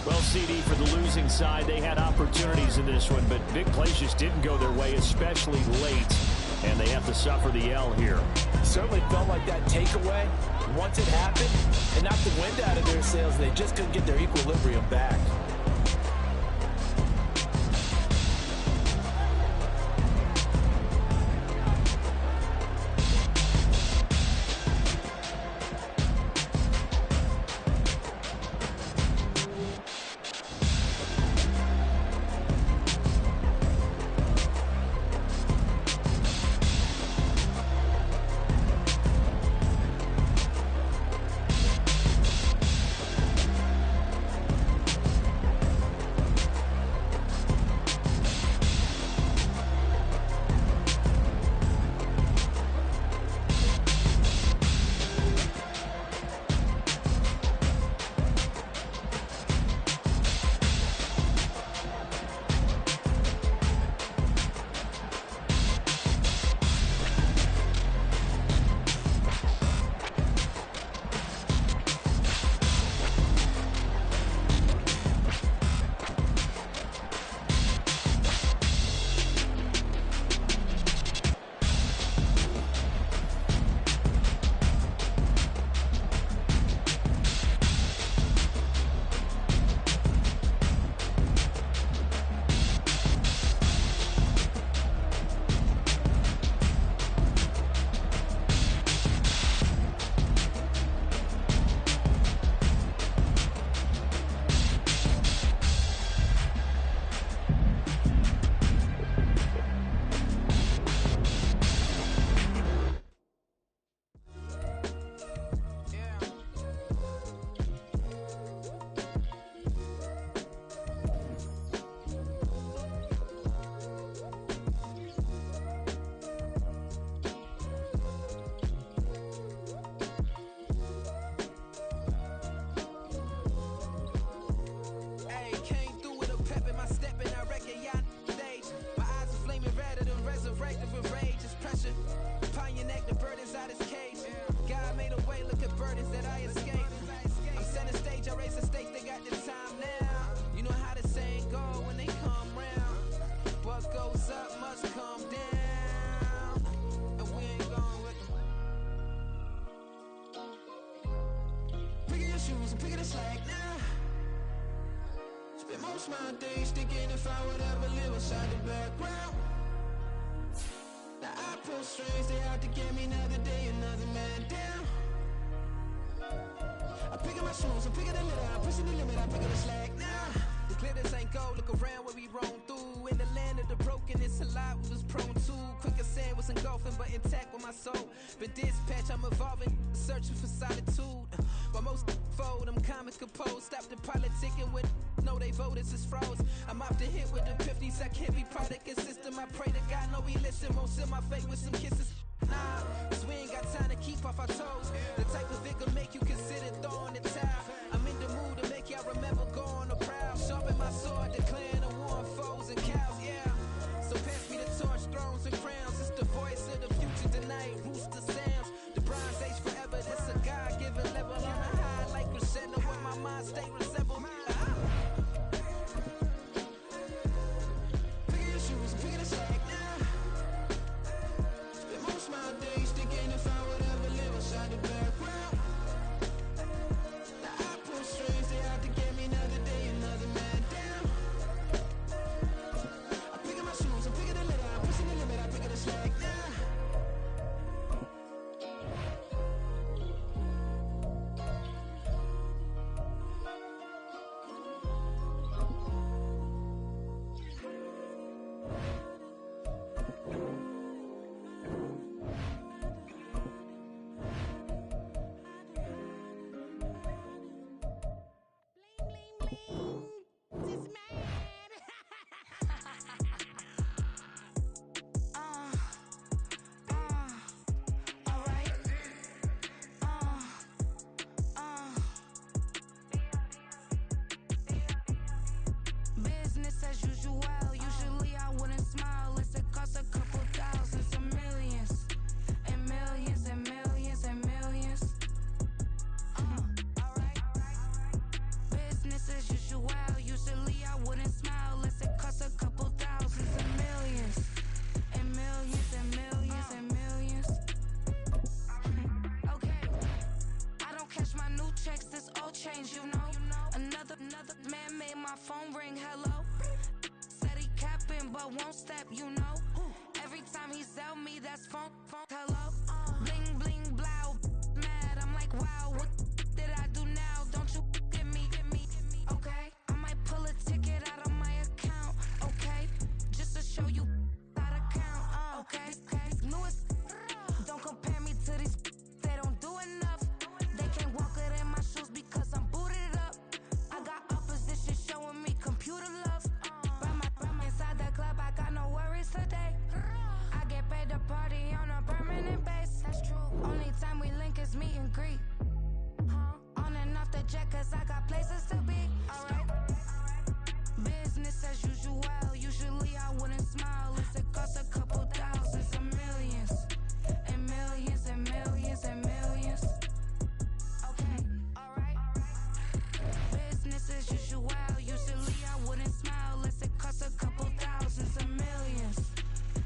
Speaker 5: Well, CD, for the losing side, they had opportunities in this one, but big plays just didn't go their way, especially late, and they have to suffer the L here.
Speaker 4: Certainly felt like that takeaway, once it happened, and knocked the wind out of their sails. They just couldn't get their equilibrium back.
Speaker 1: Spent most of my days thinking if I would ever live inside the background. Now I pull strings, they out to get me another day, another man down. I'm picking my shoes, I'm picking the litter, I'm pushing the limit, I'm picking the slack now. The glitters ain't gold, look around where we roam through. In the land of the broken, it's a lot we was prone to. Quicker sand was engulfing, but intact with my soul. But dispatch, I'm evolving, searching for solitude. While most fold, I'm comic composed. Stop the politicking with no, they voters is froze. I'm off the hit with the 50s, I can't be product and system. I pray to God, no, he listen, won't seal my fate with some kisses. Nah, cause we ain't got time to keep off our toes. The type of vigor make you consider throwing the towel. I'm in the mood to make y'all remember going to proud. Sharpen my sword, declaring the war on foes and cows, yeah. So pass me the torch, thrones and crowns. It's the voice of the future tonight, rooster sounds. The Bronze Age forever, this a God-given level. On a high like crescendo when my mind state resemble. Pick your shoes, pick the slack now. Spend most of my days thinking if I would ever live inside the background. Now I pull strings, they out to get me another day, another man down. I'm picking my shoes, I'm picking the litter, I'm pushing the limit, I'm picking the slack now.
Speaker 6: Business as usual. Usually I wouldn't smile. Unless it costs a couple thousands and millions. And millions and millions and millions. Alright. Business as usual. Usually I wouldn't smile. Unless it costs a couple thousands and millions. And millions and millions and millions. Okay. I don't cash my new checks, this old change, you know. Another man made my phone ring, hello. Said he capping, but won't step, you know. Every time he sell me, that's phone, hello. Bling, bling, blow, mad, I'm like, wow, what did I do now? Don't you get me, okay? I might pull a ticket out of my account, okay? Just to show you how to count, okay? Newest, don't compare me to these, they don't do enough. They can't walk it in my shoes because I'm booted up. I got opposition showing me computer love. Bram inside the club, I got no worries today. I get paid to party on a permanent base. That's true. Only time we link is meet and greet. On and off the jet, cause I got places to be. Alright. Business as usual. Usually I wouldn't smile. Unless it costs a couple thousands and millions. And millions and millions and millions. Okay, alright. Business as usual. Usually I wouldn't smile unless it costs a couple thousands and millions.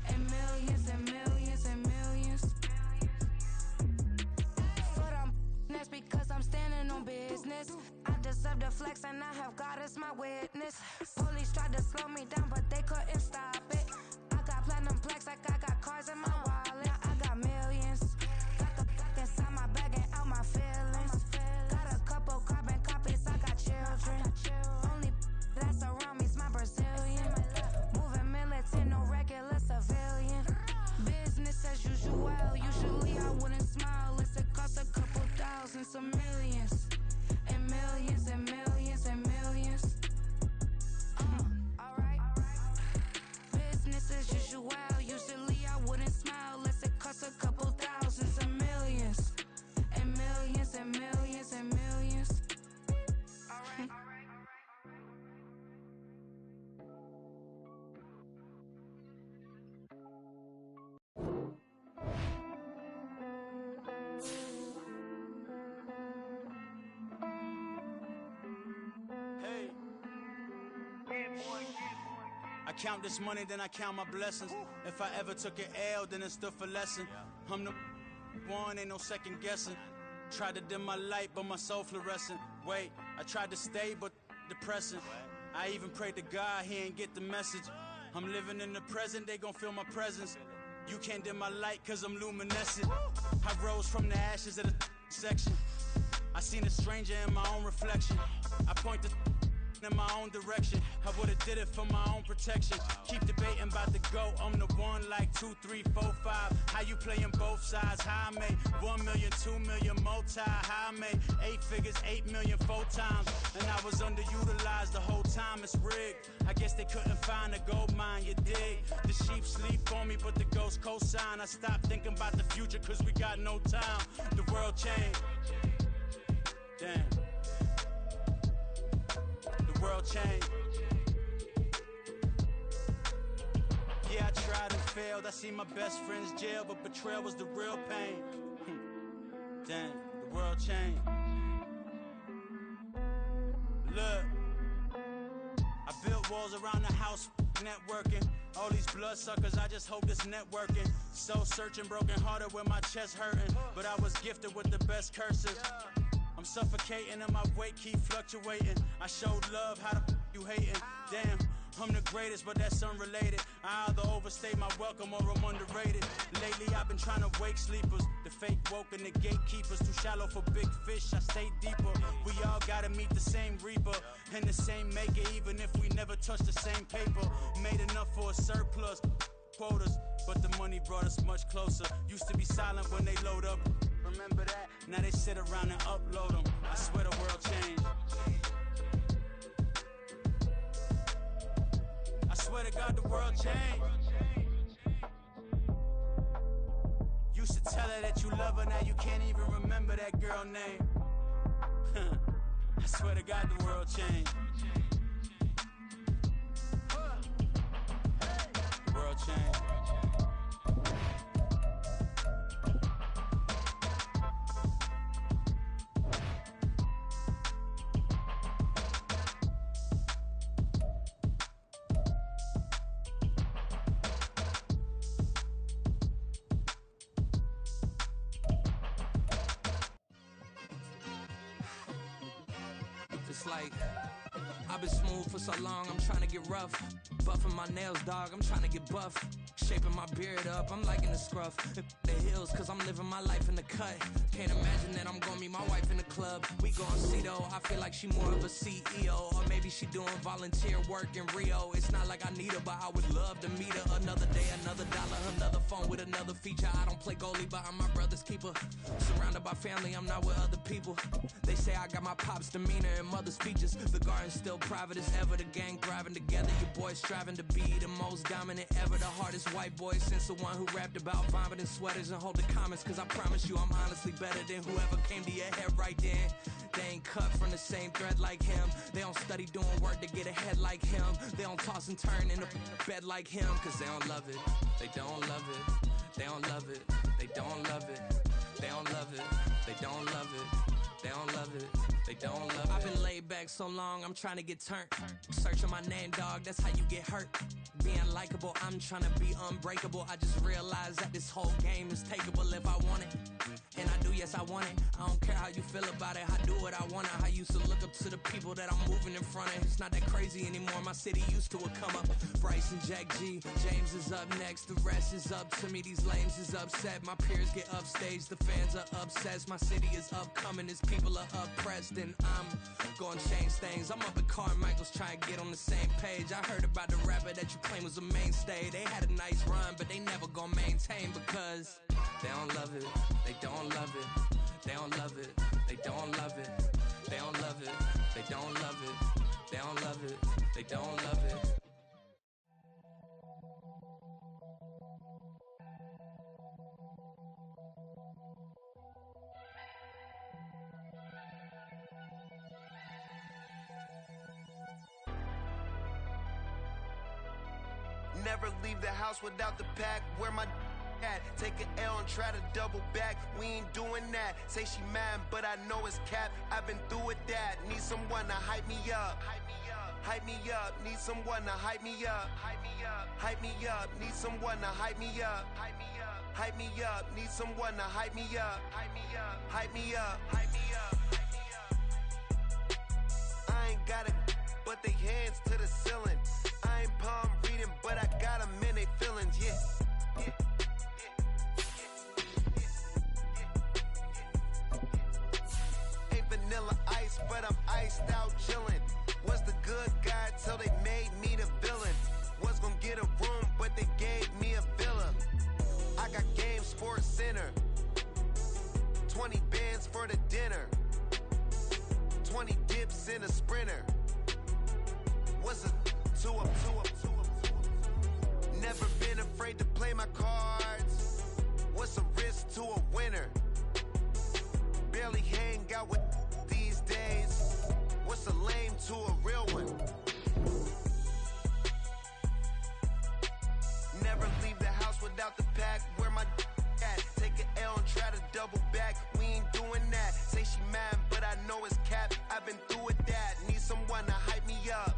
Speaker 6: And millions and millions and millions. Foot on that's because I'm standing on business. I deserve the flex and I have God as my witness. Police tried to slow me down but they couldn't stop it. I got platinum plaques like I got cars in my wallet. I got millions. Got the inside my bag and out my feelings. Got a couple carbon copies, I got children. Only that's around me's my Brazilian. Moving militant, no regular civilian. Business as usual. Usually I wouldn't smile unless it costs a couple thousands of millions. And millions and millions and millions. Alright. Business as usual. Usually I wouldn't smile unless it costs a couple thousands of millions. And millions and millions and millions. Alright.
Speaker 7: I count this money, then I count my blessings. If I ever took an L, then it stood for lesson. I'm the one, ain't no second guessing. Tried to dim my light, but my soul fluorescent. Wait, I tried to stay, but depressing. I even prayed to God he ain't get the message. I'm living in the present, they gon' feel my presence. You can't dim my light cause I'm luminescent. I rose from the ashes of the section. I seen a stranger in my own reflection. I point the in my own direction. I would've did it for my own protection. Keep debating about the GOAT. I'm the one like 2, 3, 4, 5. How you playing both sides? How I made 1 million, 2 million, multi. How I made 8 figures, 8 million, 4 times. And I was underutilized the whole time. It's rigged. I guess they couldn't find a gold mine, you dig? The sheep sleep on me, but the ghost cosign. I stopped thinking about the future cause we got no time. The world changed. Damn. The world changed. Yeah, I tried and failed. I see my best friends jail, but betrayal was the real pain. Damn, the world changed. Look, I built walls around the house, networking. All these bloodsuckers, I just hope this networking. Soul searching, broken hearted with my chest hurting. But I was gifted with the best curses. I'm suffocating and my weight keep fluctuating. I showed love, how the you hating? Damn, I'm the greatest, but that's unrelated. I either overstay my welcome or I'm underrated. Lately I've been trying to wake sleepers. The fake woke and the gatekeepers. Too shallow for big fish, I stay deeper. We all gotta meet the same reaper and the same maker, even if we never touch the same paper. Made enough for a surplus quotas, but the money brought us much closer. Used to be silent when they load up. Remember that? Now they sit around and upload them. I swear the world changed. I swear to God the world changed. Used to tell her that you love her, now you can't even remember that girl name. I swear to God the world changed. The world changed.
Speaker 8: It's like, I've been smooth for so long, I'm trying to get rough. Buffing my nails, dog, I'm trying to get buff. Shaping my beard up, I'm liking the scruff. The hills, cause I'm living my life in the cut. Can't imagine that I'm gonna meet my wife in the club. We gon' see though, I feel like she more of a CEO. Or maybe she doing volunteer work in Rio. It's not like I need her, but I would love to meet her. Another day, another dollar, another phone with another feature. I don't play goalie, but I'm my brother's keeper. Surrounded by family, I'm not with other people. They say I got my pop's demeanor and mother's features. The garden's still private as ever, the gang thriving together. Your boys striving to be the most dominant ever. The hardest white boy since the one who rapped about vomiting sweaters and holding comments. Cause I promise you I'm honestly better than whoever came to your head right then. They ain't cut from the same thread like him. They don't study doing work to get ahead like him. They don't toss and turn in the bed like him. Cause they don't love it, they don't love it. They don't love it, they don't love it. They don't love it, they don't love it. They don't love it, they don't love it. I've been laid back so long, I'm trying to get turned. Searching my name, dog, that's how you get hurt. Being likable, I'm trying to be unbreakable. I just realized that this whole game is takeable if I want it. And I do, yes I want it. I don't care how you feel about it, I do what I want it. I used to look up to the people that I'm moving in front of. It's not that crazy anymore, my city used to it come up. Bryce and Jack G, James is up next. The rest is up to me, these lames is upset. My peers get upstaged, the fans are obsessed. My city is upcoming, its people are oppressed. And I'm gonna change things. I'm up at Carmichael's trying to get on the same page. I heard about the rapper that you claim was a mainstay. They had a nice run, but they never gonna maintain because they don't love it, they don't love it, they don't love it, they don't love it, they don't love it, they don't love it, they don't love it, they don't love it.
Speaker 9: Never leave the house without the pack. Where my at? Take an L and try to double back. We ain't doing that. Say she mad, but I know it's cap. I've been through with that. Need someone to hype me up. Hype me up. Need someone to hype me up. Hype me up. Need someone to hype me up. Hype me up. Need someone to hype me up. Hype me up. I ain't got it, but but they hands to the ceiling. I ain't palm reading, but I got them in they feelings, yeah. Ain't vanilla ice, but I'm iced out chillin'. Was the good guy till they made me the villain. Was gonna get a room, but they gave me a villa. I got Game Sports Center. 20 bands for the dinner. 20 dips in a sprinter. What's a 2-up? Never been afraid to play my cards. What's a risk to a winner? Barely hang out with these days. What's a lame to a real one? Never leave the house without the pack. Where my at? Take an L and try to double back. We ain't doing that. Say she mad, but I know it's cap. I've been through with that. Need someone to hype me up.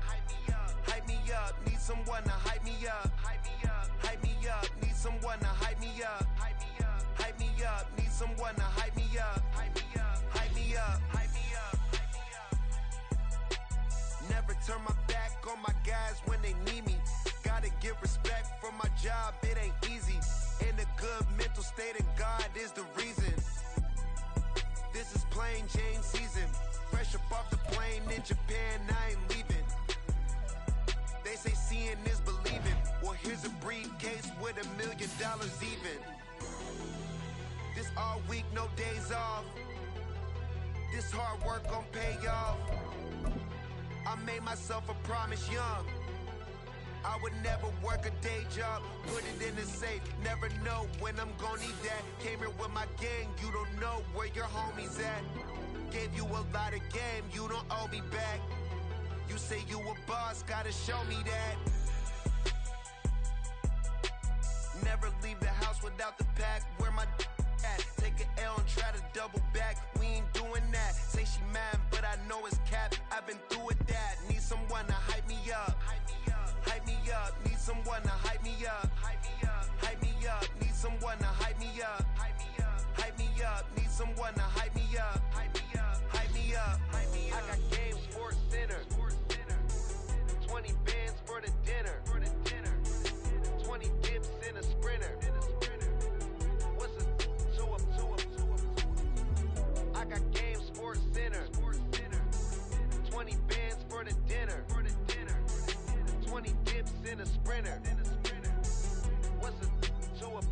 Speaker 9: Hype me up. Need someone to hype me up. Hype me up. Need someone to hype me up. Hype me up. Need someone to hype me up. Hype me up. Never turn my back on my guys when they need me. Gotta give respect for my job, it ain't easy. In a good mental state and God is the reason. This is plain Jane season. Fresh up off the plane in Japan, I ain't leaving. They say seeing is believing. Well, here's a briefcase with $1 million even. This all week, no days off. This hard work gon' pay off. I made myself a promise young. I would never work a day job, put it in the safe. Never know when I'm gon' need that. Came here with my gang, you don't know where your homies at. Gave you a lot of game, you don't owe me back. You say you a boss, gotta show me that. Never leave the house without the pack. Where my at? Take an L and try to double back. We ain't doing that. Say she mad, but I know it's cap. I've been through with that. Need someone to hype me up. Hype me up. Need someone to hype me up. Hype me up. Need someone to hype me up. Hype me up. Need someone to hype me up. Hype me up. I got Game Sports Center. 20 bands for the dinner. 20 dips in a sprinter. What's a 2-up? I got Game Sports Center. 20 bands for the dinner. 20 dips in a sprinter. What's a 2-up?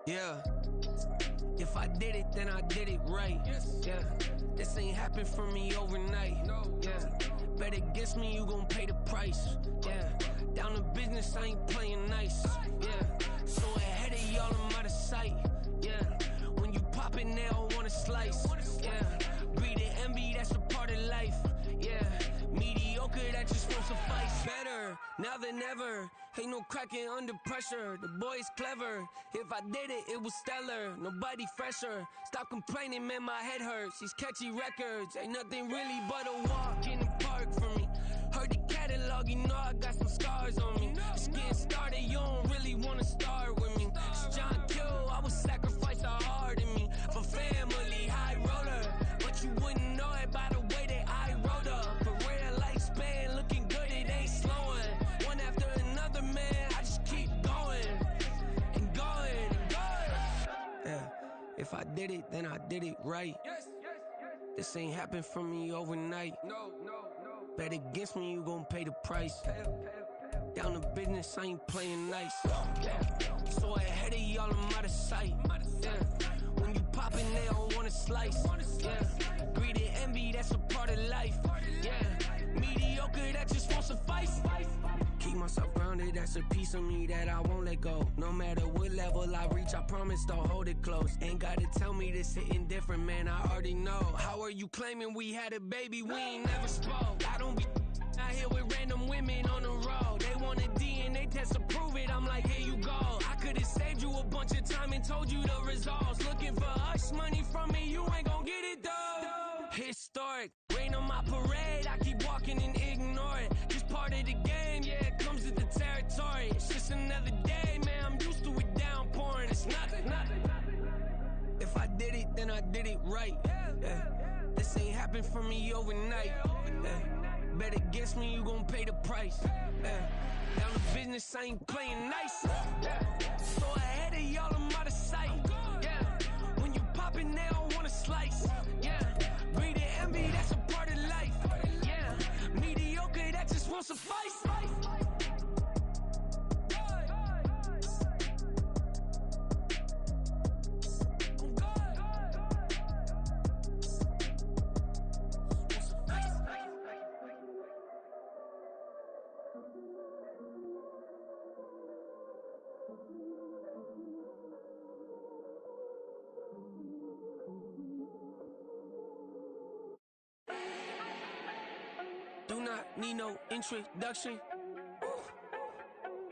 Speaker 8: Yeah. If I did it, then I did it right. Yeah. This ain't happened for me overnight. Yeah. Bet against me, you gon' pay the price. Yeah. Down to business, I ain't playing nice. Yeah. So ahead of y'all, I'm out of sight. Yeah. When you pop it, they don't wanna slice. Yeah. Greed and envy, that's a part of life. Yeah. Mediocre, that just won't suffice. Better now than ever. Ain't no cracking under pressure. The boy's clever. If I did it, it was stellar. Nobody fresher. Stop complaining, man, my head hurts. These catchy records ain't nothing really but a walk in the park for me. Heard the catalog, you know I got some scars on me. Just getting started, you don't really wanna start with me. It's John Kill, I would sacrifice a heart in me for family, high roller. But you wouldn't know it by the way that I wrote up. For real lifespan, looking good, it ain't slowing. One after another, man, I just keep going and going and going. Yeah, if I did it, then I did it right. This ain't happened for me overnight. No. Bet against me, you gon' pay the price. Down to business, I ain't playing nice. Yeah. So ahead of y'all, I'm out of sight. Yeah. When you poppin', they don't wanna slice. Yeah. Greed and envy, that's a part of life. Yeah. Mediocre, that just won't suffice. Keep myself grounded. surrounded, that's a piece of me that I won't let go. No matter what level I reach, I promise to hold it close. Ain't gotta tell me this hitting different, man, I already know. How are you claiming we had a baby? We ain't never spoke. I don't be out here with random women on the road. They want a DNA test to prove it, I'm like, here you go. I could've saved you a bunch of time and told you the results. Looking for hush money from me, you ain't gon' get it though. Historic, rain on my parade, I keep walking and ignore it. Just part of the game, yeah, it comes with the territory. It's just another day, man, I'm used to it downpouring. It's nothing. If I did it, then I did it right. Yeah. This ain't happened for me overnight. Yeah. Bet against me, you gon' pay the price. Yeah. Down the business, I ain't playing nice. Yeah. So ahead of y'all, I'm out of sight. Yeah. When you poppin', they don't wanna slice. Yeah. Greed and envy, that's a part of life. Yeah. Mediocre, that just won't suffice. Do not need no introduction.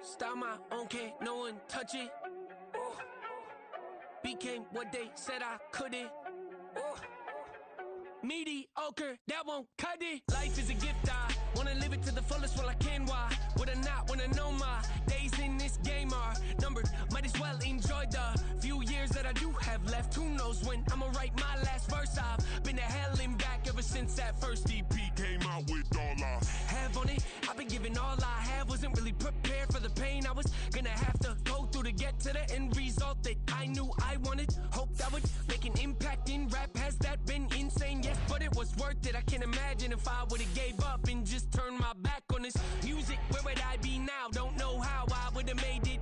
Speaker 8: Style my own, can't no one touch it. Became what they said I couldn't. Mediocre, that won't cut it. Life is a gift, I wanna live it to the fullest while I can. Why would I not wanna know my days in this game are numbered? Might as well enjoy the few years that I do have left. Who knows when I'ma write my last verse? I've been to hell and back ever since that first EP came out with all I have on it. I've been giving all I have, wasn't really prepared for the pain I was gonna have to go through to get to the end result that I knew I wanted. Hoped I would make an impact in rap. Has that been insane? Yes, but it was worth it. I can't imagine if I would've gave up and just turned my back on this music. Where would I be now? Don't know how I would've made it